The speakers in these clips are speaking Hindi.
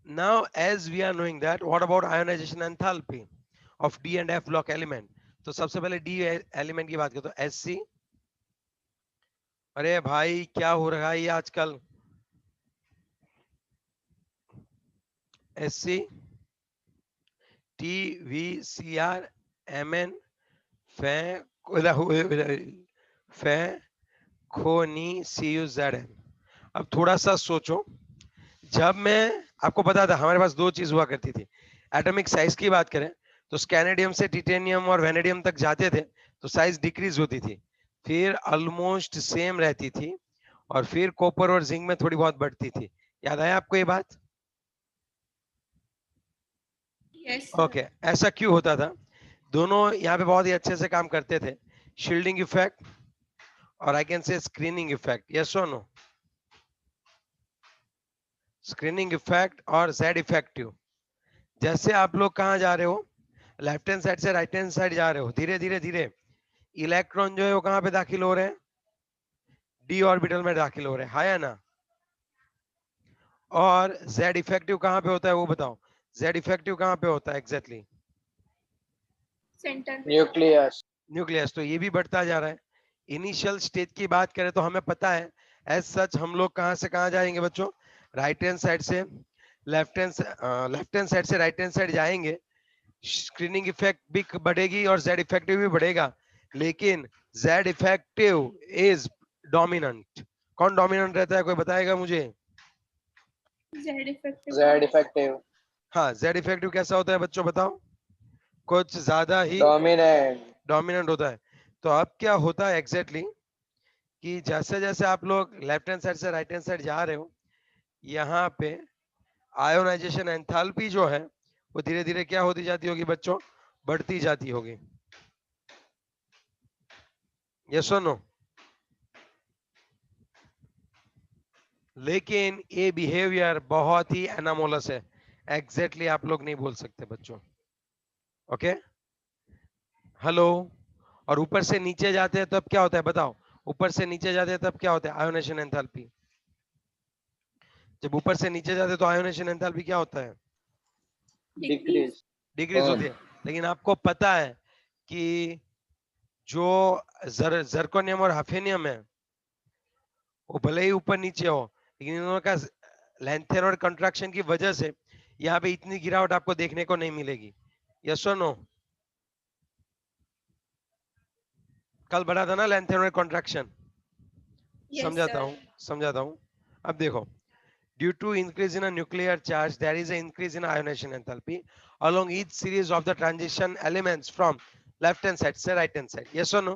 Now, as we are knowing that, what about ionization enthalpy of D and F block element? तो सबसे पहले D एलिमेंट की बात करते हैं, Sc। अरे भाई क्या हो रहा है ये आजकल? Sc TVCr Mn फैखोनी CuZn। अब थोड़ा सा सोचो, जब मैं आपको पता था हमारे पास दो चीज हुआ करती थी। एटॉमिक साइज की बात करें तो स्कैनेडियम से टिटेनियम और वेनेडियम तक जाते थे तो साइज डिक्रीज होती थी, फिर ऑलमोस्ट सेम रहती थी, और फिर कॉपर और जिंक में थोड़ी बहुत बढ़ती थी। याद आया आपको ये बात? Yes sir. ओके, ऐसा क्यों होता था? दोनों यहाँ पे बहुत ही अच्छे से काम करते थे। शील्डिंग इफेक्ट और I can say screening effect, yes और नो? स्क्रीनिंग इफेक्ट और जेड इफेक्टिव। जैसे आप लोग कहाँ जा रहे हो, लेफ्ट हैंड साइड से राइट हैंड साइड जा रहे हो, धीरे धीरे धीरे इलेक्ट्रॉन जो है वो कहाँ पे दाखिल हो रहे हैं? डी ऑर्बिटल में दाखिल हो रहे हैं, हाँ या ना? और जेड इफेक्टिव कहाँ पे होता है वो बताओ, जेड इफेक्टिव कहाँ पे होता है एग्जैक्टली? सेंटर पे। न्यूक्लियस। न्यूक्लियस। तो ये भी बढ़ता जा रहा है। इनिशियल स्टेज की बात करें तो हमें पता है, एज सच हम लोग कहाँ से कहाँ जाएंगे बच्चों? राइट हैंड साइड से लेफ्ट हैंड साइड से राइट हैंड साइड जाएंगे। स्क्रीनिंग इफेक्ट भी बढ़ेगी और जेड इफेक्टिव भी बढ़ेगा, लेकिन जेड इफेक्टिव इज डोमिनेंट। कौन डोमिनेंट रहता है, कोई बताएगा मुझे? Z effective. Z effective. हाँ, जेड इफेक्टिव कैसा होता है बच्चों बताओ? कुछ ज्यादा ही डोमिनेंट। डोमिनेंट होता है। तो अब क्या होता है एग्जैक्टली कि जैसे जैसे आप लोग लेफ्ट हैंड साइड से राइट हैंड साइड जा रहे हो, यहाँ पे आयोनाइजेशन एंथैल्पी जो है वो धीरे धीरे क्या होती जाती होगी बच्चों? बढ़ती जाती होगी, यस और नो? लेकिन ये बिहेवियर बहुत ही एनामोलस है, एग्जैक्टली आप लोग नहीं बोल सकते बच्चों। Okay, hello? और ऊपर से नीचे जाते हैं तब क्या होता है बताओ? ऊपर से नीचे जाते हैं तब क्या होता है? Ionisation enthalpy. जब ऊपर से नीचे जाते हैं तो आयोनेशन एंथैल्पी क्या होता है? डिक्रीज। डिक्रीज। डिक्रीज होती है। लेकिन आपको पता है कि जो जर्कोनियम और हफेनियम है वो भले ही ऊपर नीचे हो, लेकिन इनों का लेंथेन और कंट्रैक्शन की वजह से यहाँ पे इतनी गिरावट आपको देखने को नहीं मिलेगी, यस और नो? कल बढ़ा था ना लेंथेन और कंट्रैक्शन। यस समझाता सर। हूँ, समझाता हूँ। अब देखो, due to increase in a nuclear charge there is an increase in ionization enthalpy along each series of the transition elements from left hand side to right hand side, yes or no?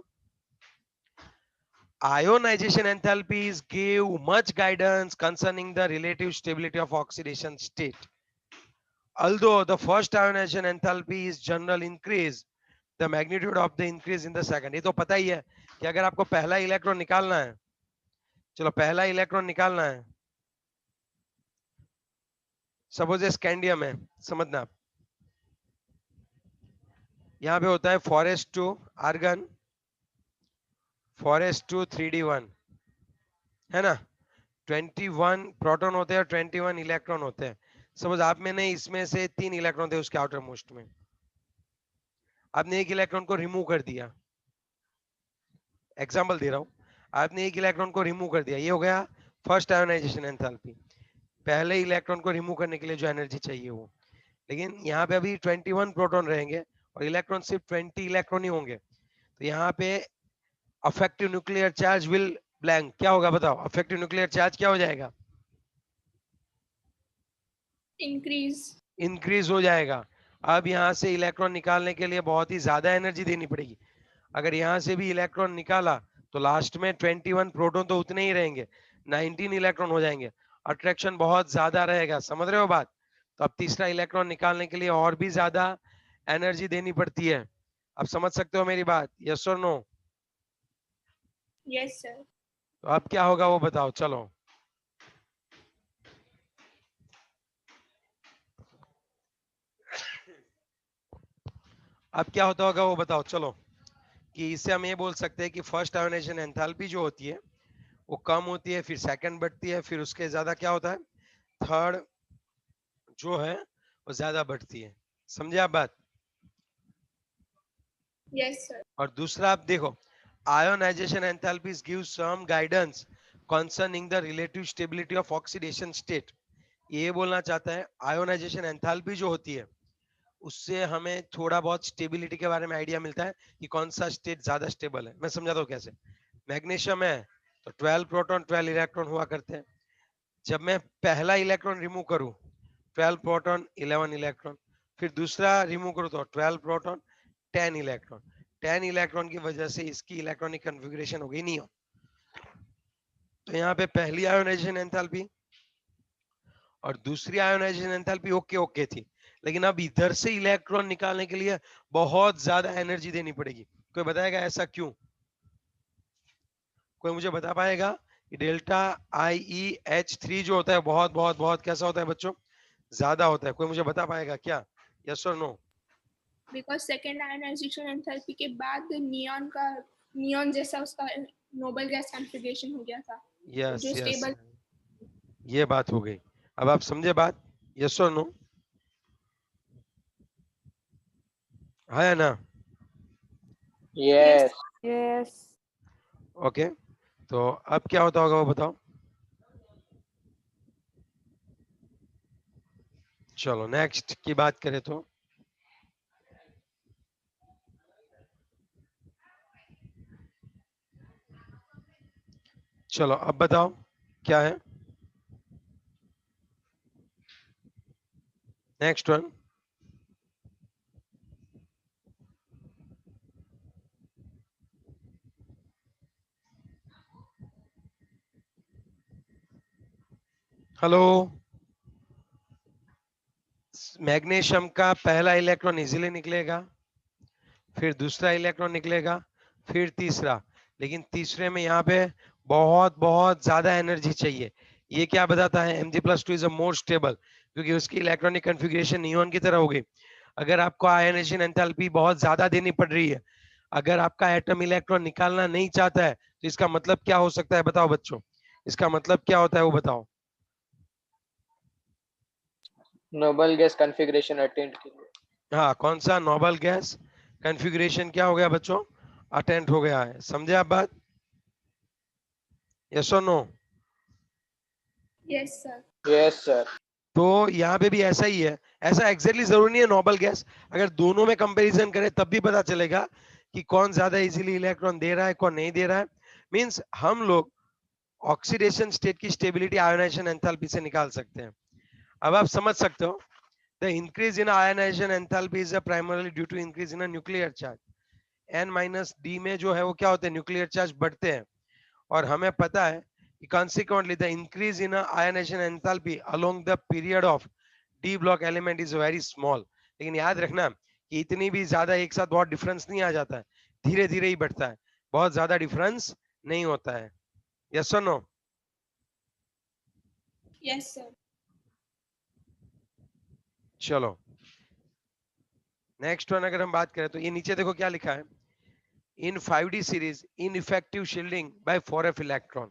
Ionization enthalpies give much guidance concerning the relative stability of oxidation state. Although the first ionization enthalpy is general increase, the magnitude of the increase in the second, ये तो पता ही है कि अगर आपको पहला इलेक्ट्रॉन निकालना है, चलो पहला इलेक्ट्रॉन निकालना है, सपोज स्कैंडियम है, समझना यहाँ पे होता है four s two argon, four s two 3d1, है ना? 21 प्रोटॉन होते हैं और 21 इलेक्ट्रॉन होते हैं। सपोज आप में नहीं, इसमें से 3 इलेक्ट्रॉन थे उसके आउटर मोस्ट में, आपने एक इलेक्ट्रॉन को रिमूव कर दिया, एग्जांपल दे रहा हूँ, आपने एक इलेक्ट्रॉन को रिमूव कर दिया, ये हो गया फर्स्ट आयोनाइजेशन एंथैल्पी, पहले इलेक्ट्रॉन को रिमूव करने के लिए जो एनर्जी चाहिए वो। लेकिन यहाँ पे अभी 21 प्रोटॉन रहेंगे और इलेक्ट्रॉन सिर्फ 20 इलेक्ट्रॉन ही होंगे, तो यहाँ पे affective nuclear charge will blank, क्या होगा बताओ? अफेक्टिव न्यूक्लियर चार्ज क्या हो जाएगा? इंक्रीज। इंक्रीज हो जाएगा। अब यहाँ से इलेक्ट्रॉन निकालने के लिए बहुत ही ज्यादा एनर्जी देनी पड़ेगी। अगर यहाँ से भी इलेक्ट्रॉन निकाला तो लास्ट में 21 प्रोटॉन तो उतने ही रहेंगे, 19 इलेक्ट्रॉन हो जाएंगे, अट्रैक्शन बहुत ज्यादा रहेगा, समझ रहे हो बात? तो अब तीसरा इलेक्ट्रॉन निकालने के लिए और भी ज्यादा एनर्जी देनी पड़ती है। अब समझ सकते हो मेरी बात, यस और नो? Yes sir. तो अब क्या होगा वो बताओ चलो। अब क्या होता होगा वो बताओ चलो। कि इससे हम ये बोल सकते हैं कि फर्स्ट आयोनाइजेशन एंथैल्पी जो होती है वो कम होती है, फिर सेकंड बढ़ती है, फिर उसके ज्यादा क्या होता है, थर्ड, जो है वो ज्यादा बढ़ती है। समझे आप बात? Yes, sir. और दूसरा आप देखो, ionization enthalpies give some guidance concerning the relative stability of oxidation state। ये बोलना चाहता है आयोनाइजेशन एंथैल्पी जो होती है उससे हमें थोड़ा बहुत स्टेबिलिटी के बारे में आइडिया मिलता है कि कौन सा स्टेट ज्यादा स्टेबल है। मैं समझाता हूँ कैसे। मैग्नीशियम है तो 12 प्रोटॉन 12 इलेक्ट्रॉन हुआ करते हैं। जब मैं पहला इलेक्ट्रॉन रिमूव करूं 12 प्रोटॉन 11 इलेक्ट्रॉन, फिर दूसरा रिमूव करूं तो 12 प्रोटॉन 10 इलेक्ट्रॉन। 10 इलेक्ट्रॉन की वजह से इसकी इलेक्ट्रॉनिक कन्फिगरेशन हो गई नियो। तो यहाँ पे पहली आयोनाइजेशन एंथैल्पी और दूसरी आयोनाइजेशन एंथैल्पी ओके ओके थी, लेकिन अब इधर से इलेक्ट्रॉन निकालने के लिए बहुत ज्यादा एनर्जी देनी पड़ेगी। कोई बताएगा ऐसा क्यों? कोई मुझे बता पाएगा कि डेल्टा IeH3 जो होता है बहुत बहुत बहुत कैसा होता है बच्चों? ज्यादा होता है। कोई मुझे बता पाएगा क्या? यस और no? Because second ionization enthalpy के बाद नियॉन जैसा उसका नोबल गैस कॉन्फ़िगरेशन हो गया था, यस जो यस, स्टेबल। ये बात हो गई। अब आप समझे बात? यस और नो? है ना? Yes. Yes. Yes. ओके, तो अब क्या होता होगा वो बताओ। चलो नेक्स्ट की बात करें तो चलो अब बताओ क्या है नेक्स्ट वन। हेलो, मैग्नीशियम का पहला इलेक्ट्रॉन इजीली निकलेगा, फिर दूसरा इलेक्ट्रॉन निकलेगा, फिर तीसरा, लेकिन तीसरे में यहाँ पे बहुत बहुत ज्यादा एनर्जी चाहिए। ये क्या बताता है? Mg+2 is a more stable, क्योंकि उसकी इलेक्ट्रॉनिक कन्फिगरेशन नियॉन की तरह होगी। अगर आपको आयनाइजेशन एंथैल्पी बहुत ज्यादा देनी पड़ रही है, अगर आपका एटम इलेक्ट्रॉन निकालना नहीं चाहता है, तो इसका मतलब क्या हो सकता है बताओ बच्चों? इसका मतलब क्या होता है वो बताओ। नोबल गैस कॉन्फ़िगरेशन अटेंड के लिए। हाँ, कौन सा नोबल गैस कन्फिगरेशन क्या हो गया बच्चों? अटेंड हो गया है। समझे आप बात? यस और no? Yes, sir. Yes, sir. तो यहाँ पे भी ऐसा ही है। ऐसा एग्जैक्टली जरूरी नहीं है नोबल गैस, अगर दोनों में कंपैरिजन करें तब भी पता चलेगा कि कौन ज्यादा इजीली इलेक्ट्रॉन दे रहा है कौन नहीं दे रहा है। मींस हम लोग ऑक्सीडेशन स्टेट की स्टेबिलिटी आयोनाइजेशन एंथैल्पी से निकाल सकते हैं। अब आप समझ सकते हो the increase in ionization enthalpy is primarily due to increase in nuclear charge. N-D में जो है वो क्या होते हैं? न्यूक्लियर चार्ज बढ़ते हैं। और हमें पता है कि consequently the increase in ionization enthalpy along the period of d block element is very small। लेकिन याद रखना कि इतनी भी ज्यादा एक साथ बहुत डिफरेंस नहीं आ जाता है, धीरे धीरे ही बढ़ता है, बहुत ज्यादा डिफरेंस नहीं होता है। यस और नो? Yes, sir. चलो नेक्स्ट वन अगर हम बात करें तो ये नीचे देखो क्या लिखा है। In 5D series ineffective shielding by 4f electron.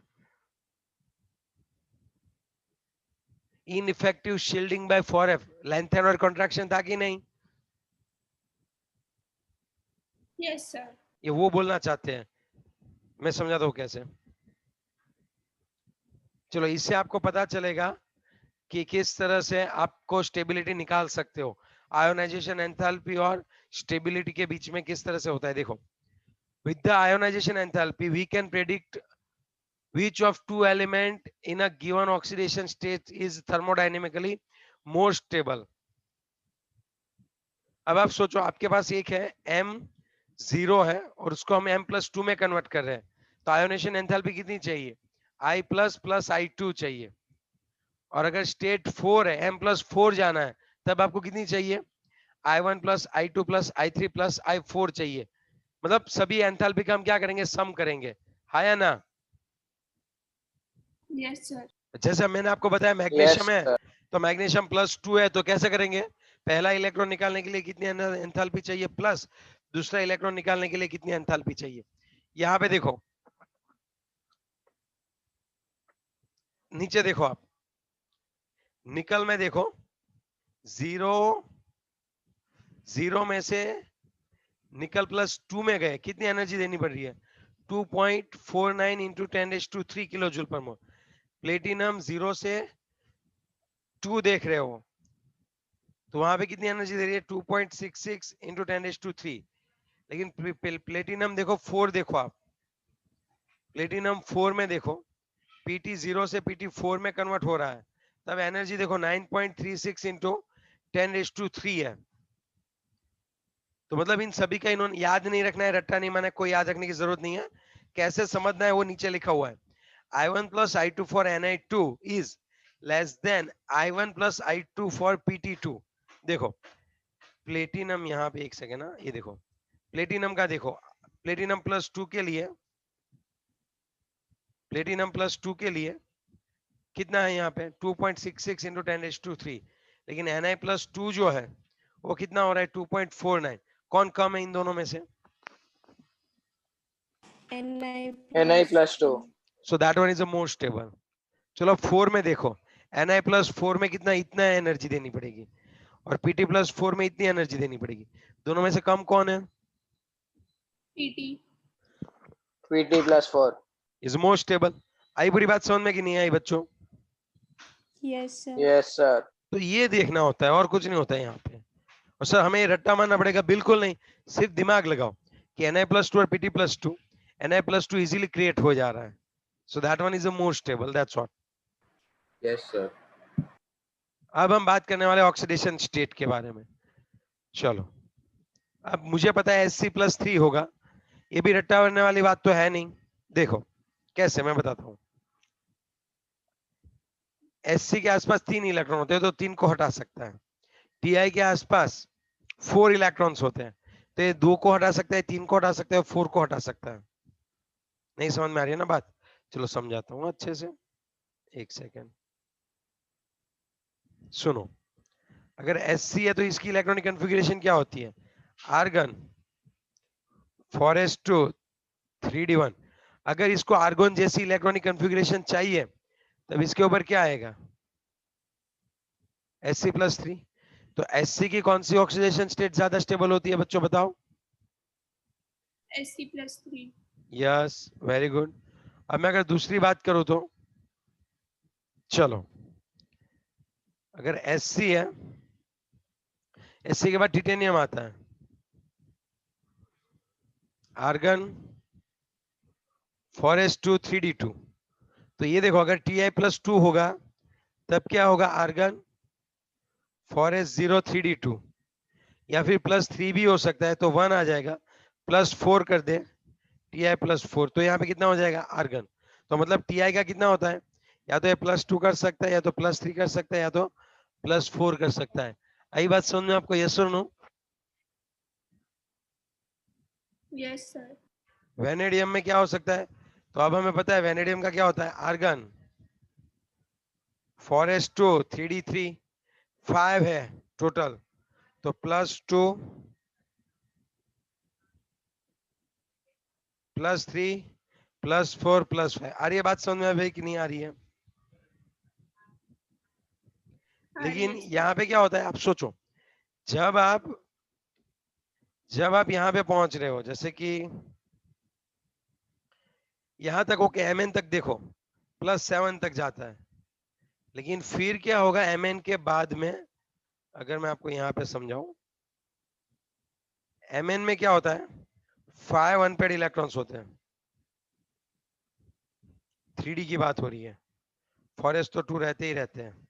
Ineffective shielding by 4f, lanthanoid contraction था कि नहीं? Yes, sir. ये वो बोलना चाहते हैं। मैं समझाता हूँ कैसे। चलो इससे आपको पता चलेगा कि किस तरह से आपको स्टेबिलिटी निकाल सकते हो। आयोनाइजेशन एंथैल्पी और स्टेबिलिटी के बीच में किस तरह से होता है देखो। With the ionization enthalpy we can predict which of two element in a given oxidation state is thermodynamically more stable। अब आप सोचो आपके पास एक है M0 है और उसको हम M+2 में कन्वर्ट कर रहे हैं, तो आयोनेशन एंथैल्पी कितनी चाहिए? I+ प्लस I2 चाहिए। और अगर स्टेट 4 है, M+4 जाना है, तब आपको कितनी चाहिए? I1 plus I2 plus I3 plus I4 चाहिए। मतलब सभी एंथैल्पी का हम क्या करेंगे? सम करेंगे। हाँ या ना? Yes, sir. जैसे मैंने आपको बताया Yes, मैग्नीशियम है sir. तो मैग्नीशियम +2 है, तो कैसे करेंगे? पहला इलेक्ट्रॉन निकालने के लिए कितनी एंथैल्पी चाहिए प्लस दूसरा इलेक्ट्रॉन निकालने के लिए कितनी एंथैल्पी चाहिए। यहाँ पे देखो, नीचे देखो आप, निकल में देखो जीरो में से निकल +2 में गए, कितनी एनर्जी देनी पड़ रही है? 2.49 इंटू 10⁻³ किलो जूल पर मोल। प्लेटिनम 0 से 2 देख रहे हो, तो वहां पे कितनी एनर्जी दे रही है? 2.66 इंटू 10⁻³। लेकिन प्लेटिनम देखो 4, देखो आप प्लेटिनम 4 में देखो, पीटी 0 से पीटी 4 में कन्वर्ट हो रहा है, तब एनर्जी देखो 9.36 इंटू 10⁻³ है। तो मतलब इन सभी का इन्होंने याद नहीं रखना है, रट्टा नहीं माना, कोई याद रखने की जरूरत नहीं है। कैसे समझना है वो नीचे लिखा हुआ है। I1 plus I2 for Na2 is less than I1 plus I2 for PT2। देखो प्लेटिनम यहाँ पे, एक सेकेंड ना, ये देखो प्लेटिनम का देखो, प्लेटिनम +2 के लिए, प्लेटिनम +2 के लिए कितना है यहाँ पे? 2.66 इंटू 10⁻³। लेकिन Na+2 जो है वो कितना हो रहा है? 2.49। कौन कम है इन दोनों में से? Na+2। So that one is the more stable. चलो 4 में देखो, Na+4 में कितना, इतना एनर्जी देनी पड़ेगी, और Pt+4 में इतनी एनर्जी देनी पड़ेगी। दोनों में से कम कौन है? PT। Pt+4। Is more stable. आई पूरी बात समझ में कि नहीं आई बच्चों? Yes sir. Yes sir. तो ये देखना होता है और कुछ नहीं होता है यहाँ पे। और सर हमें रट्टा मारना पड़ेगा? बिल्कुल नहीं, सिर्फ दिमाग लगाओ कि Na+2 और Pt+2, Na+2 इजीली क्रिएट हो जा रहा है, so that one is the more stable, that's what. Yes sir. अब हम बात करने वाले ऑक्सीडेशन स्टेट के बारे में। चलो, अब मुझे पता है Sc+3 होगा, ये भी रट्टा मारने वाली बात तो है नहीं। देखो कैसे, मैं बताता हूँ। Sc के आसपास 3 इलेक्ट्रॉन होते हैं, तो 3 को हटा सकता है। Ti के आसपास 4 इलेक्ट्रॉन्स होते हैं, तो ये 2 को हटा सकता है, 3 को हटा सकता है, 4 को हटा सकता है। नहीं समझ में आ रही है ना बात? चलो समझाता हूँ अच्छे से, एक सेकेंड सुनो। अगर Sc है तो इसकी इलेक्ट्रॉनिक कॉन्फ़िगरेशन क्या होती है? Argon 4s2 3d1। अगर इसको आर्गन जैसी इलेक्ट्रॉनिक कॉन्फ़िगरेशन चाहिए, तब इसके ऊपर क्या आएगा? Sc+3। तो Sc की कौन सी ऑक्सीडेशन स्टेट ज्यादा स्टेबल होती है बच्चों, बताओ? Sc+3। Yes, very good. अब मैं अगर दूसरी बात करूं तो, चलो अगर Sc है, Sc के बाद टिटेनियम आता है, आर्गन 4s2 3d2। तो ये देखो, अगर Ti+2 होगा तब क्या होगा? आर्गन 4s0 3d2, या फिर +3 भी हो सकता है, तो 1 आ जाएगा, +4 कर दे Ti+4, तो यहाँ पे कितना हो जाएगा? आर्गन। तो मतलब Ti का कितना होता है? या तो ये +2 कर सकता है, या तो +3 कर सकता है, या तो +4 कर सकता है। आई बात समझ में आपको? यस और नो? Yes sir. वेनेडियम में क्या हो सकता है? तो अब हमें पता है वेनेडियम का क्या होता है? आर्गन 4s2 3d3 5 है टोटल, तो +2 +3 +4 +5। आ रही है बात समझ में भाई कि नहीं आ रही है? लेकिन यहाँ पे क्या होता है, आप सोचो, जब आप यहाँ पे पहुंच रहे हो, जैसे कि यहां तक ओके, Mn तक देखो +7 तक जाता है, लेकिन फिर क्या होगा Mn के बाद में? अगर मैं आपको यहाँ पे समझाऊं, Mn में क्या होता है? 5 अनपेड इलेक्ट्रॉन्स होते हैं। 3d की बात हो रही है, 4s तो 2 रहते ही रहते हैं।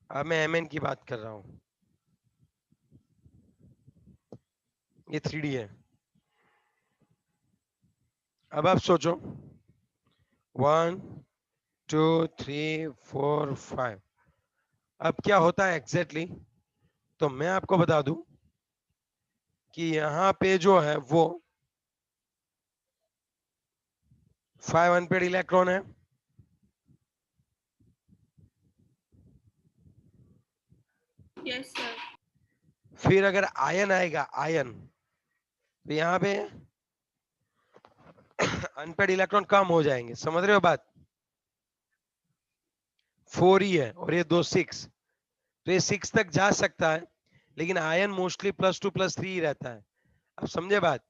अब मैं Mn की बात कर रहा हूं, ये 3d है। अब आप सोचो, 1 2 3 4 5, अब क्या होता है एग्जैक्टली तो मैं आपको बता दूं कि यहाँ पे जो है वो 5 अनपेड इलेक्ट्रॉन है, यस सर। फिर अगर आयन आएगा, आयन, तो यहाँ पे अनपेड इलेक्ट्रॉन कम हो जाएंगे। समझ रहे हो बात? 4 ही है और ये 2 6, तो ये 6 तक जा सकता है, लेकिन आयन मोस्टली +2 +3 ही रहता है। अब समझे बात?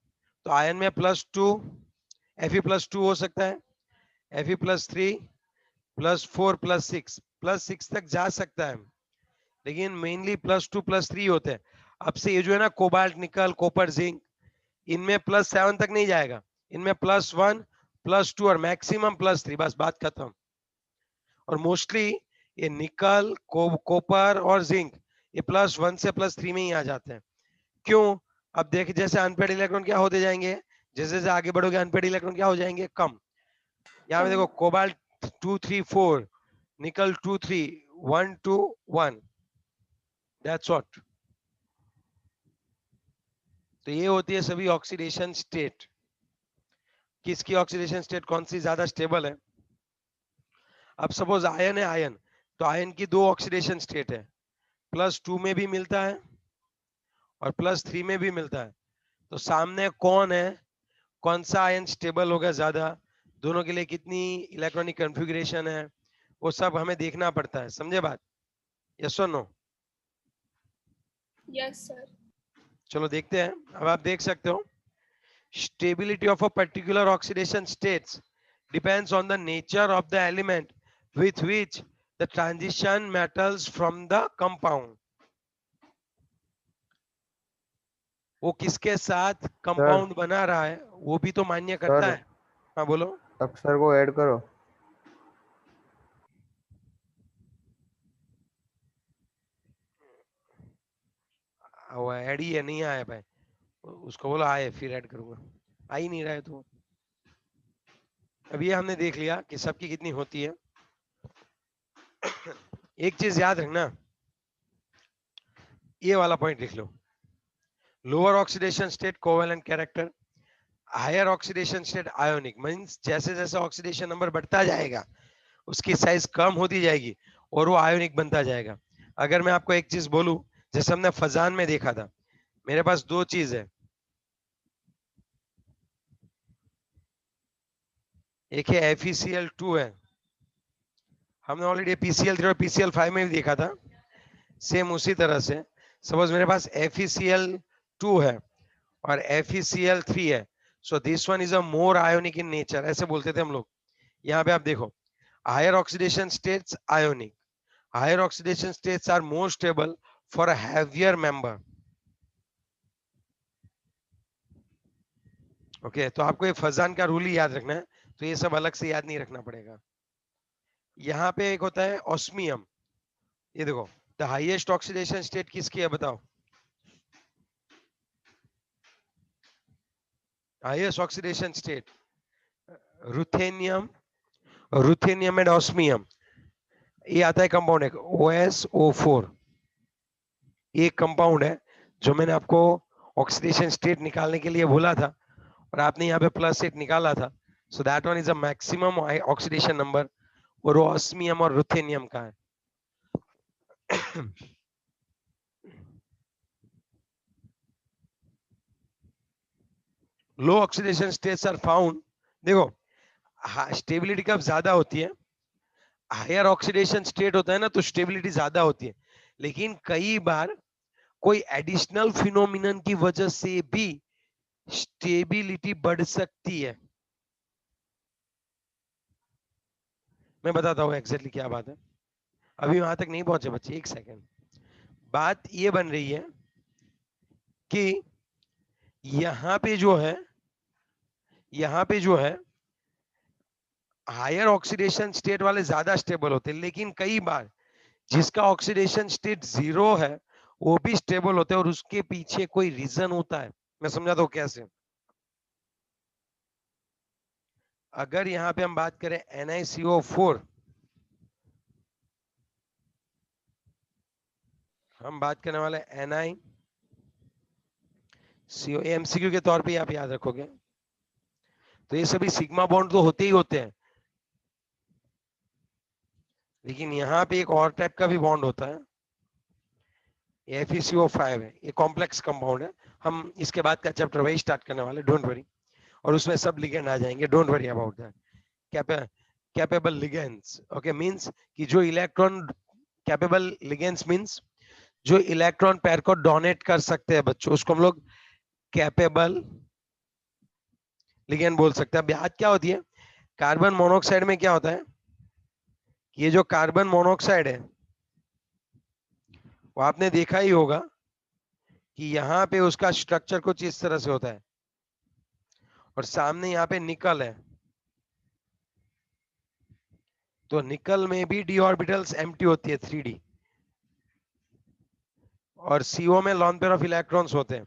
तो आयन में +2 Fe+2 हो सकता है, Fe+3 +4 +6 तक जा सकता है, लेकिन मेनली +2 +3 होते हैं। अब से ये जो है ना कोबाल्ट, निकल, कॉपर, जिंक, इनमें +7 तक नहीं जाएगा, इनमें +1 +2 और मैक्सिमम +3, बस बात खत्म। और मोस्टली ये निकल, कॉपर और जिंक ये +1 से +3 में ही आ जाते हैं। क्यों? अब देख, जैसे अनपेड इलेक्ट्रॉन क्या होते जाएंगे, जैसे जैसे आगे बढ़ोगे अनपेड इलेक्ट्रॉन क्या हो जाएंगे, कम। यहाँ पे देखो कोबाल्ट 2 3 4, निकल 2 3, 1 2 1, दैट्स व्हाट। तो ये होती है सभी ऑक्सीडेशन स्टेट। किसकी ऑक्सीडेशन स्टेट कौन सी ज्यादा स्टेबल है? अब सपोज आयन है, आयन, तो आयन की 2 ऑक्सीडेशन स्टेट है, +2 में भी मिलता है और +3 में भी मिलता है। तो सामने कौन है, कौन सा आयन स्टेबल होगा ज्यादा, दोनों के लिए कितनी इलेक्ट्रॉनिक कॉन्फ़िगरेशन है, वो सब हमें देखना पड़ता है। समझे बात? यस और नो? Yes sir. चलो देखते हैं। अब आप देख सकते हो, stability of a particular oxidation states depends on the nature of the element with which the transition metals from the compound. वो किसके साथ कंपाउंड बना रहा है वो भी तो मान्य करता है। हाँ बोलो। अक्षर को ऐड करो। वो ऐड ही है, नहीं आया भाई, उसको बोलो आए फिर ऐड करूंगा, आ ही नहीं रहा है तो। अब ये हमने देख लिया कि सबकी कितनी होती है। एक चीज याद रखना, ये वाला पॉइंट लिख लो, lower oxidation state covalent character, higher oxidation state ionic. Means जैसे जैसे ऑक्सीडेशन नंबर बढ़ता जाएगा उसकी साइज कम होती जाएगी और वो आयोनिक बनता जाएगा। अगर मैं आपको एक चीज बोलूं, जैसे हमने फजान में देखा था, मेरे पास 2 चीज है, एक है FeCl2 है, हमने ऑलरेडी PCl3 और PCl5 में भी देखा था, सेम उसी तरह से। सपोज मेरे पास FeCl2 है और FeCl3 है, so this one is a more ionic in nature, ऐसे बोलते थे हम लोग। यहाँ पे आप देखो, higher oxidation states ionic, higher oxidation states are more stable for a heavier member. Okay, तो आपको ये फजान का रूल ही याद रखना है, तो ये सब अलग से याद नहीं रखना पड़ेगा। यहाँ पे एक होता है ऑस्मियम, ये देखो, द हाईएस्ट ऑक्सीडेशन स्टेट किसकी है बताओ? Highest oxidation state ruthenium, ruthenium and osmium, ये आता है कंपाउंड है OSO4, ये कंपाउंड है जो मैंने आपको ऑक्सीडेशन स्टेट निकालने के लिए बोला था और आपने यहाँ पे +8 निकाला था, so that one is a maximum oxidation number, और वो ऑस्मियम और रुथेनियम का है। लो ऑक्सीडेशन स्टेट्स आर फाउंड, देखो स्टेबिलिटी कब ज्यादा होती है, हायर ऑक्सीडेशन स्टेट होता है ना तो स्टेबिलिटी ज्यादा होती है, लेकिन कई बार कोई एडिशनल फिनोमिनन की वजह से भी स्टेबिलिटी बढ़ सकती है। मैं बताता हूँ एग्जैक्टली क्या बात है, अभी वहां तक नहीं पहुंचे बच्चे, एक सेकेंड। बात ये बन रही है कि यहाँ पे जो है, यहाँ पे जो है हायर ऑक्सीडेशन स्टेट वाले ज्यादा स्टेबल होते हैं, लेकिन कई बार जिसका ऑक्सीडेशन स्टेट 0 है वो भी स्टेबल होते हैं और उसके पीछे कोई रीजन होता है। मैं समझाता हूँ कैसे। अगर यहाँ पे हम बात करें NiCO4, हम बात करने वाले NiCO, MCQ के तौर पे आप याद रखोगे, तो ये सभी सिग्मा बॉन्ड तो होते ही होते हैं, लेकिन यहाँ पे एक और टाइप का भी बॉन्ड होता है, FeCO5 है, ये कॉम्प्लेक्स कंपाउंड है, हम इसके बाद का चैप्टर वही स्टार्ट करने वाले, डोंट वरी, और उसमें सब लिगेंड आ जाएंगे, don't worry about that. Capable ligands. Okay, means कि जो इलेक्ट्रॉन कैपेबल लिगेंड्स मींस जो इलेक्ट्रॉन पेयर को डोनेट कर सकते हैं बच्चों, उसको हम लोग कैपेबल लिगेंड बोल सकते हैं। अब बात क्या होती है, कार्बन मोनोऑक्साइड में क्या होता है, ये जो कार्बन मोनोऑक्साइड है वो आपने देखा ही होगा कि यहाँ पे उसका स्ट्रक्चर कुछ इस तरह से होता है और सामने यहाँ पे निकल है, तो निकल में भी डी ऑर्बिटल्स एम्प्टी होती है 3d, और सीओ में लॉन पेयर ऑफ इलेक्ट्रॉन्स होते हैं।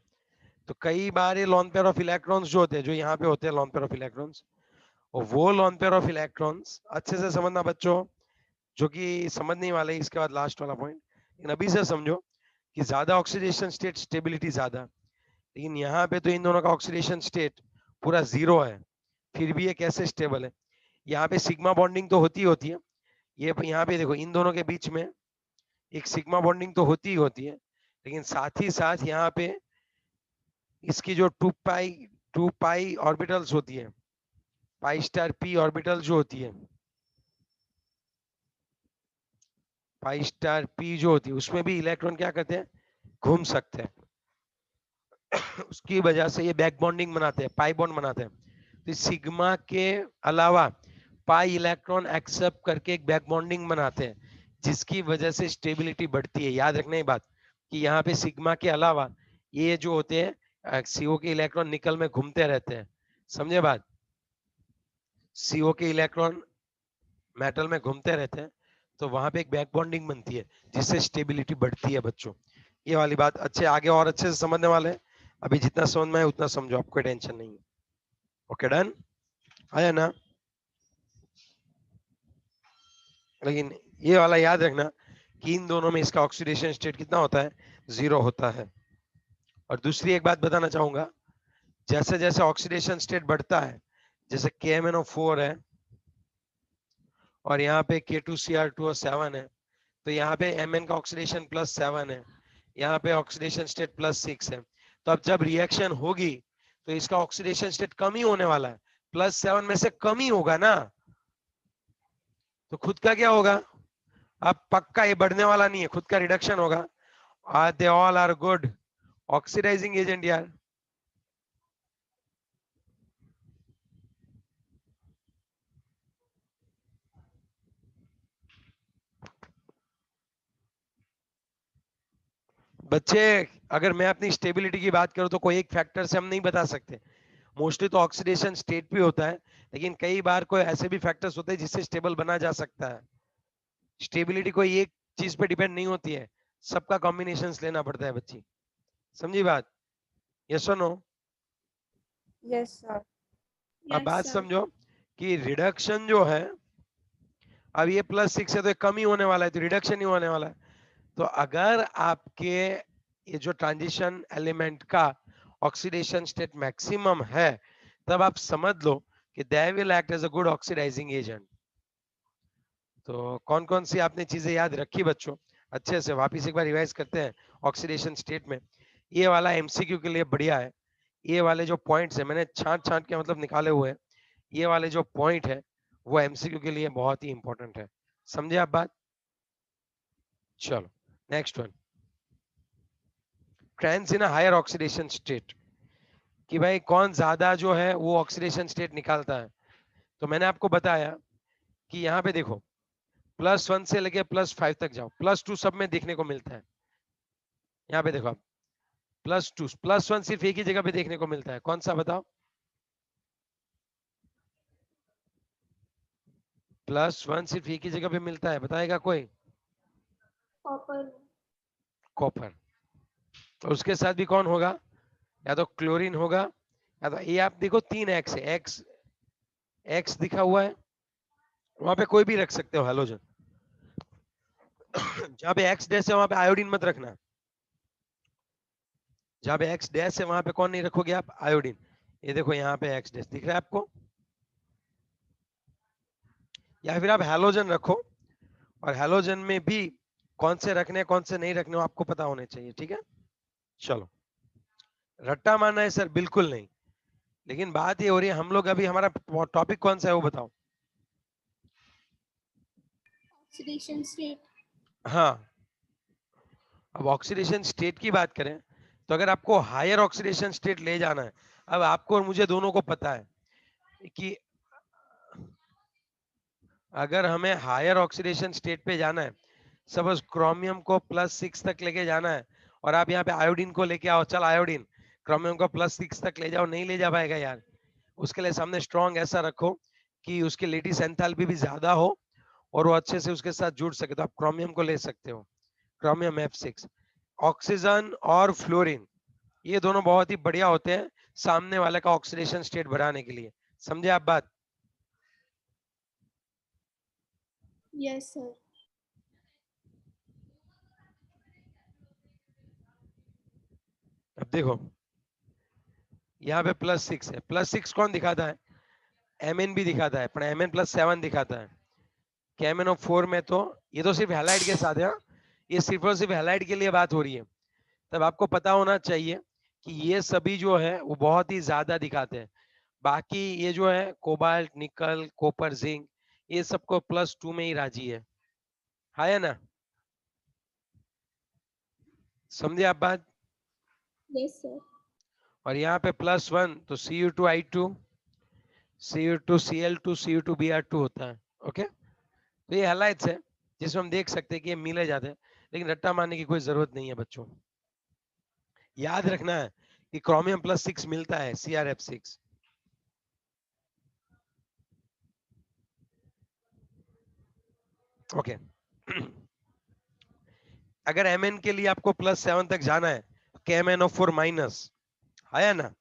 तो कई बार ये लॉन पेयर ऑफ इलेक्ट्रॉन्स जो होते हैं, जो यहाँ पे होते हैं लॉन पेयर ऑफ इलेक्ट्रॉन्स, और वो लॉन पेयर ऑफ इलेक्ट्रॉन्स अच्छे से समझना बच्चों, जो कि समझने वाले, इसके बाद लास्ट वाला पॉइंट, लेकिन अभी से समझो कि ज्यादा ऑक्सीडेशन स्टेट स्टेबिलिटी ज्यादा, लेकिन यहाँ पे तो इन दोनों का ऑक्सीडेशन स्टेट पूरा 0 है, फिर भी ये कैसे स्टेबल है। यहाँ पे सिग्मा बॉन्डिंग तो होती है, ये यहाँ पे देखो इन दोनों के बीच में एक सिग्मा बॉन्डिंग तो होती ही होती है, लेकिन साथ ही साथ यहाँ पे इसकी जो 2 पाई ऑर्बिटल्स होती है, पाई स्टार पी ऑर्बिटल जो होती है, पाई स्टार पी जो होती है, उसमें भी इलेक्ट्रॉन क्या करते हैं, घूम सकते हैं। उसकी वजह से ये बैक बॉन्डिंग बनाते हैं, पाई बॉन्ड बनाते हैं। तो सिग्मा के अलावा पाई इलेक्ट्रॉन एक्सेप्ट करके एक बैक बॉन्डिंग बनाते हैं, जिसकी वजह से स्टेबिलिटी बढ़ती है। याद रखना ये बात कि यहाँ पे सिग्मा के अलावा ये जो होते हैं सीओ के इलेक्ट्रॉन निकल में घूमते रहते हैं, समझे बात, सीओ के इलेक्ट्रॉन मेटल में घूमते रहते हैं, तो वहां पे एक बैक बॉन्डिंग बनती है जिससे स्टेबिलिटी बढ़ती है बच्चों। ये वाली बात अच्छे आगे और अच्छे से समझने वाले हैं, अभी जितना समझ में है उतना समझो, आपको टेंशन नहीं है। ओके डन, आया ना। लेकिन ये वाला याद रखना कि इन दोनों में इसका ऑक्सीडेशन स्टेट कितना होता है, 0 होता है। और दूसरी एक बात बताना चाहूंगा, जैसे जैसे ऑक्सीडेशन स्टेट बढ़ता है, जैसे KMnO4 है और यहाँ पे K2Cr2O7 है, तो यहाँ पे Mn का ऑक्सीडेशन +7 है, यहाँ पे ऑक्सीडेशन स्टेट +6 है। तो अब जब रिएक्शन होगी तो इसका ऑक्सीडेशन स्टेट कम ही होने वाला है, +7 में से कम ही होगा ना, तो खुद का क्या होगा, अब पक्का ये बढ़ने वाला नहीं है, खुद का रिडक्शन होगा। They all are good oxidizing agent यार। बच्चे अगर मैं अपनी स्टेबिलिटी की बात करूं तो कोई एक फैक्टर से हम नहीं बता सकते, मोस्टली तो ऑक्सीडेशन स्टेट भी होता है, लेकिन कई बार कोई ऐसे भी फैक्टर्स होते हैं जिससे स्टेबल बना जा सकता है। स्टेबिलिटी कोई एक चीज पे डिपेंड नहीं होती है, सबका कॉम्बिनेशंस लेना पड़ता है बच्ची, समझी बात, यस और नो। Yes sir. अब बात sir. समझो कि रिडक्शन जो है, अब ये +6 है तो ये कम ही होने वाला है, तो रिडक्शन ही होने वाला है। तो अगर आपके ये जो ट्रांजिशन एलिमेंट का ऑक्सीडेशन स्टेट मैक्सिमम है, तब आप समझ लो कि they will act as a good oxidizing agent. तो कौन कौन सी आपने चीजें याद रखी बच्चों, अच्छे से वापिस एक बार रिवाइज करते हैं। ऑक्सीडेशन स्टेट में ये वाला एमसीक्यू के लिए बढ़िया है, ये वाले जो पॉइंट्स है मैंने छांट छांट के मतलब निकाले हुए हैं, ये वाले जो पॉइंट है वो एमसीक्यू के लिए बहुत ही इंपॉर्टेंट है, समझे आप बात। चलो next one, trends in higher oxidation state, कि भाई कौन ज्यादा जो है वो ऑक्सीडेशन स्टेट निकालता है। तो मैंने आपको बताया कि यहाँ पे देखो +1 से लेके +5 तक जाओ, +2 सब में देखने को मिलता है। यहाँ पे देखो आप +2 +1 सिर्फ एक ही जगह पे देखने को मिलता है, कौन सा बताओ, +1 सिर्फ एक ही जगह पे मिलता है, बताएगा कोई, Copper. कॉपर। तो उसके साथ भी कौन होगा, या तो क्लोरीन होगा, या तो ये आप देखो 3 एक्स है, एक्स एक्स दिखा हुआ है, वहां पे कोई भी रख सकते हो हैलोजन। जहां पे एक्स डैश है वहां पे आयोडीन मत रखना, जहां पे एक्स डैश है वहां पे कौन नहीं रखोगे आप, आयोडीन। ये देखो यहाँ पे एक्स डैश दिख रहा है आपको, या फिर आप हैलोजन रखो, और हैलोजन में भी कौन से रखने कौन से नहीं रखने आपको पता होने चाहिए, ठीक है। चलो रट्टा मारना है सर, बिल्कुल नहीं, लेकिन बात ये हो रही है हम लोग अभी हमारा टॉपिक कौन सा है वो बताओ, ऑक्सीडेशन स्टेट। हाँ, अब ऑक्सीडेशन स्टेट की बात करें तो अगर आपको हायर ऑक्सीडेशन स्टेट ले जाना है, अब आपको और मुझे दोनों को पता है कि अगर हमें हायर ऑक्सीडेशन स्टेट पे जाना है, सपोज क्रोमियम को +6 तक लेके जाना है और आप यहाँ पे आयोडीन को लेके आओ, चल आयोडीन क्रोमियम को +6 तक ले जाओ, नहीं ले जा पाएगा यार। उसके लिए सामने स्ट्रॉन्ग ऐसा रखो कि उसकी लेटिस एंथैल्पी भी ज्यादा हो और वो अच्छे से उसके साथ जुड़ सके, तो आप क्रोमियम को ले सकते हो, क्रोमियम F6। ऑक्सीजन और फ्लोरीन ये दोनों बहुत ही बढ़िया होते हैं सामने वाले का ऑक्सीडेशन स्टेट बढ़ाने के लिए। समझे आप बात? Yes sir. अब देखो यहाँ पे +6 है, +6 कौन दिखाता है? Mn भी दिखाता है, पर Mn+7 दिखाता है कि MnO4 में तो ये तो सिर्फ हैलाइड के साथ है, हाँ? ये सिर्फ और सिर्फ हैलाइड के लिए बात हो रही है। तब आपको पता होना चाहिए कि ये सभी जो है वो बहुत ही ज्यादा दिखाते हैं। बाकी ये जो है कोबाल्ट, निकल, कॉपर, जिंक ये सबको +2 में ही राजी है ना? समझे आप बात? Yes sir. और यहाँ पे +1 तो Cu2I2, Cu2Cl2, Cu2Br2 होता है। ओके, तो ये हैलाइड्स है जिसमें हम देख सकते हैं कि ये मिले जाते हैं, लेकिन रट्टा मारने की कोई जरूरत नहीं है बच्चों। याद रखना है कि क्रोमियम +6 मिलता है CrF6। ओके अगर Mn के लिए आपको +7 तक जाना है, KMnO4- है ना?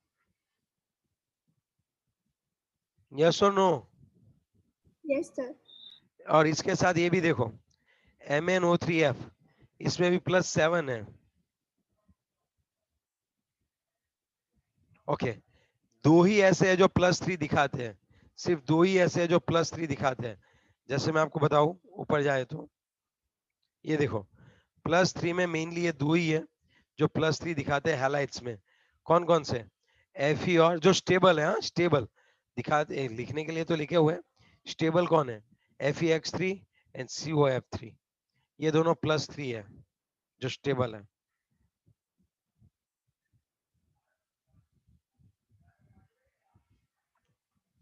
यस और नो? Yes sir. और इसके साथ ये भी देखो MnO3F, इसमें भी +7 है। ओके, दो ही ऐसे है जो +3 दिखाते हैं, सिर्फ दो ही ऐसे है जो +3 दिखाते हैं। जैसे मैं आपको बताऊं, ऊपर जाए तो ये देखो +3 में मेनली ये दो ही है जो +3 दिखाते हैं हैलाइड्स में। कौन कौन से? Fe और जो स्टेबल है, हाँ स्टेबल दिखाते, लिखने के लिए तो लिखे हुए हैं। स्टेबल कौन है? FeX3 एंड COF3, ये दोनों +3 है जो स्टेबल है।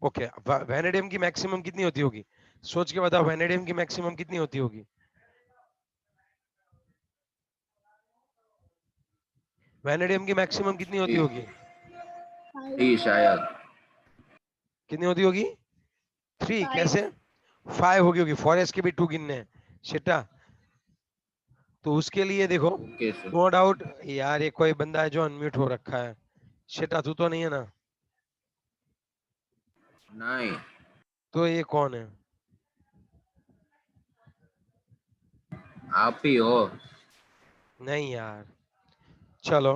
ओके, वैनेडियम की मैक्सिमम कितनी होती होगी? सोच के बताओ, वैनेडियम की मैक्सिमम कितनी होती होगी? वैनेडियम की मैक्सिमम कितनी होती होगी? शायद कितनी होती होगी? 3? 5। कैसे? 5 होगी, फॉरेस्ट के भी 2 गिनने हैं शेटा। तो उसके लिए देखो, ओके सर। नो डाउट यार, ये कोई बंदा है जो अनम्यूट हो रखा है। शेटा तू तो नहीं है ना? नहीं, तो ये कौन है? आप ही हो। नहीं यार, चलो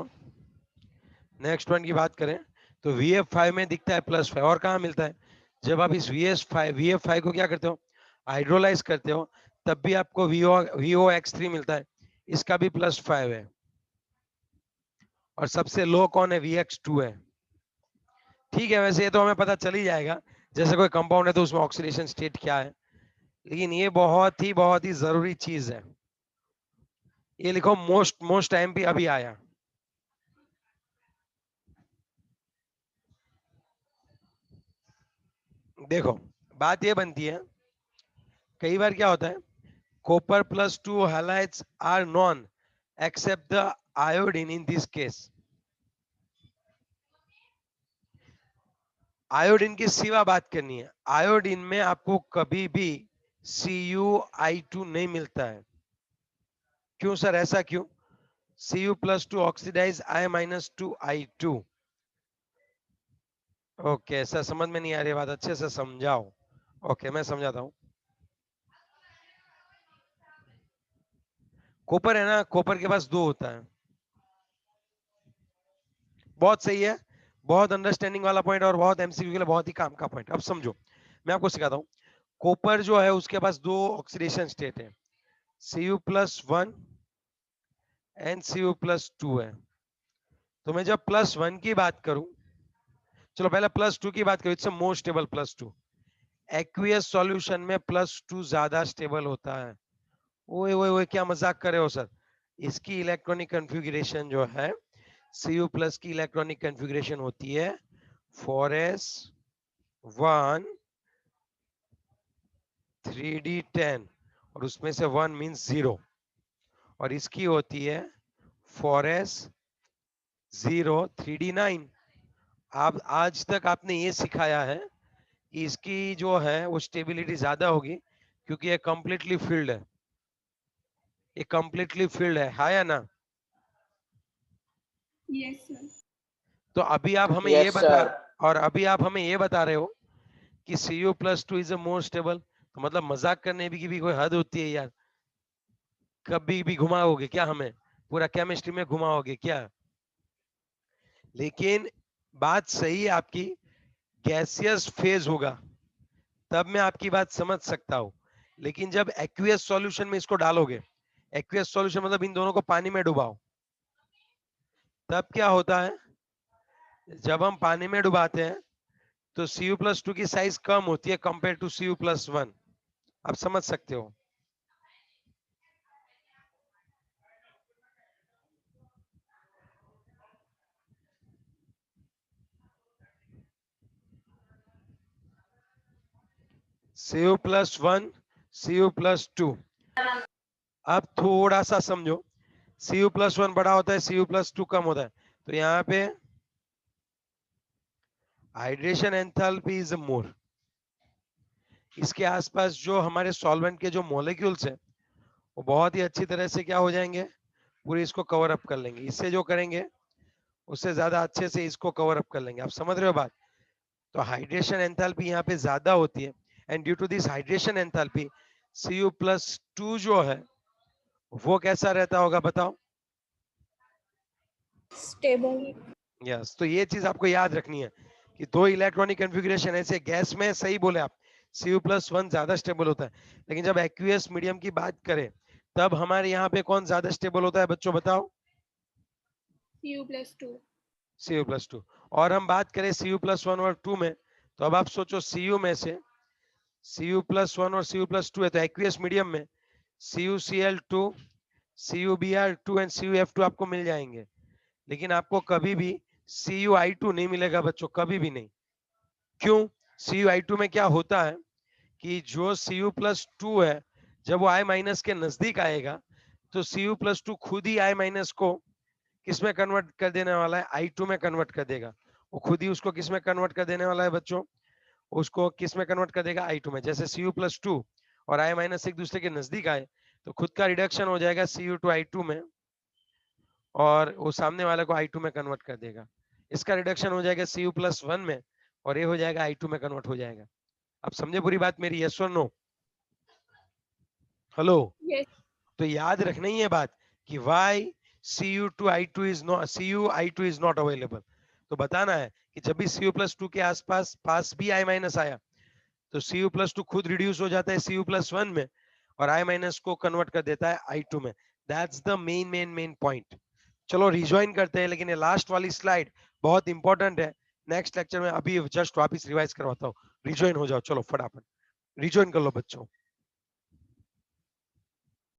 नेक्स्ट वन की बात करें तो VF5 में दिखता है +5, और कहाँ मिलता है? जब आप इस VF5 को क्या करते हो, हाइड्रोलाइज करते हो, तब भी आपको VOX3 मिलता है, इसका भी +5 है। और सबसे लो कौन है? VX2 है। ठीक है, वैसे ये तो हमें पता चल ही जाएगा, जैसे कोई कंपाउंड है तो उसमें ऑक्सीडेशन स्टेट क्या है, लेकिन ये बहुत ही जरूरी चीज है। ये लिखो, मोस्ट टाइम भी अभी आया। देखो बात ये बनती है, कई बार क्या होता है, copper +2 halides are non except the iodine in this case। Iodine की सिवा बात करनी है, आयोडीन में आपको कभी भी Cu(I2) नहीं मिलता है। क्यों सर, ऐसा क्यों? Cu+2 oxidise I-2I2। ओके, ऐसा समझ में नहीं आ रही बात, अच्छे से समझाओ। ओके, मैं समझाता हूँ। कॉपर है ना, कॉपर के पास 2 होता है। बहुत सही है, बहुत अंडरस्टैंडिंग वाला पॉइंट और बहुत MCQ के लिए बहुत ही काम का पॉइंट। अब समझो, मैं आपको सिखाता हूँ। कॉपर जो है उसके पास 2 ऑक्सीडेशन स्टेट है, Cu+1 एंड Cu+2 है। तो मैं जब +1 की बात करूं, चलो पहले +2 की बात करूं, it's more stable +2। Aqueous solution में +2 ज्यादा स्टेबल होता है। ओए ओए ओए, क्या मजाक कर रहे हो सर? इसकी इलेक्ट्रॉनिक कॉन्फ़िगरेशन जो है Cu प्लस की इलेक्ट्रॉनिक कॉन्फ़िगरेशन होती है 4s1 3d10 और उसमें से 1 मींस 0 और इसकी होती है 4s0 3d9। आप आज तक आपने ये सिखाया है कि इसकी जो है वो स्टेबिलिटी ज्यादा होगी क्योंकि ये कंप्लीटली फील्ड है, ये कंप्लीटली फील्ड है, हाँ या ना? Yes, sir. तो अभी आप हमें ये Yes, बता sir. और अभी आप हमें ये बता रहे हो कि Cu plus two is a more stable, तो मतलब मजाक करने की भी कोई हद होती है यार? कभी भी घुमाओगे क्या हमें? पूरा केमिस्ट्री में घुमाओगे क्या? लेकिन बात सही है आपकी, गैसियस फेज होगा तब मैं आपकी बात समझ सकता हूँ, लेकिन जब एक्वियस सॉल्यूशन में इसको डालोगे, एक्वियस सॉल्यूशन मतलब इन दोनों को पानी में डुबाओ, तब क्या होता है? जब हम पानी में डुबाते हैं तो Cu प्लस टू की साइज कम होती है compare to Cu plus one. आप समझ सकते हो? Cu plus one, Cu plus two. अब थोड़ा सा समझो, Cu प्लस वन बड़ा होता है, Cu प्लस टू कम होता है, तो यहाँ पे हाइड्रेशन एंथैल्पी इज मोर। इसके आसपास जो हमारे सॉल्वेंट के जो मॉलिक्यूल्स हैं वो बहुत ही अच्छी तरह से क्या हो जाएंगे, पूरी इसको कवर अप कर लेंगे। इससे जो करेंगे उससे ज्यादा अच्छे से इसको कवर अप कर लेंगे। आप समझ रहे हो बात? तो हाइड्रेशन एंथैल्पी यहाँ पे ज्यादा होती है and due to this hydration enthalpy Cu plus two जो है वो कैसा रहता होगा बताओ? Stable. यस, तो ये चीज आपको याद रखनी है कि दो इलेक्ट्रॉनिक कॉन्फ़िगरेशन ऐसे गैस में, सही बोले आप, Cu प्लस वन ज्यादा स्टेबल होता है, लेकिन जब एक्वियस मीडियम की बात करें तब हमारे यहाँ पे कौन ज्यादा स्टेबल होता है बच्चों बताओ? Cu plus 2. Cu plus to. और हम बात करें Cu प्लस वन और टू में, तो अब आप सोचो Cu में से Cu प्लस वन और Cu प्लस टू है तो एक्वियस मीडियम में CuCl2, CuBr2 एंड CuF2 आपको मिल जाएंगे, लेकिन आपको कभी भी CuI2 नहीं मिलेगा बच्चों, कभी भी नहीं। क्यों? CuI2 में क्या होता है कि जो Cu प्लस टू है जब वो I माइनस के नजदीक आएगा तो Cu प्लस टू खुद ही I माइनस को किसमें कन्वर्ट कर देने वाला है? I2 में कन्वर्ट कर देगा। वो खुद ही उसको किसमें कन्वर्ट कर देने वाला है बच्चों? उसको किसमें कन्वर्ट कर देगा? I2 में। जैसे Cu प्लस टू और I माइनस एक दूसरे के नजदीक आए तो खुद का रिडक्शन हो जाएगा Cu टू I2 में और वो सामने वाले को I2 में कन्वर्ट कर देगा। इसका रिडक्शन हो जाएगा Cu प्लस वन में और ये हो जाएगा I2 में कन्वर्ट हो जाएगा। अब समझे पूरी बात मेरी? यस और नो? हेलो? Yes. तो याद रखना ही है बात कि why Cu2I2 is not available। तो बताना है कि जब भी Cu प्लस टू के आसपास पास भी I माइनस आया तो Cu प्लस टू खुद रिड्यूस हो जाता है Cu प्लस वन में और I माइनस को कन्वर्ट कर देता है I2 में। That's the main point. चलो रिजॉइन करते हैं, लेकिन ये लास्ट वाली स्लाइड बहुत इंपॉर्टेंट है। नेक्स्ट लेक्चर में अभी जस्ट वापस रिवाइज करवाता हूँ, रिजॉइन हो जाओ, चलो फटाफट रिजॉइन कर लो बच्चों।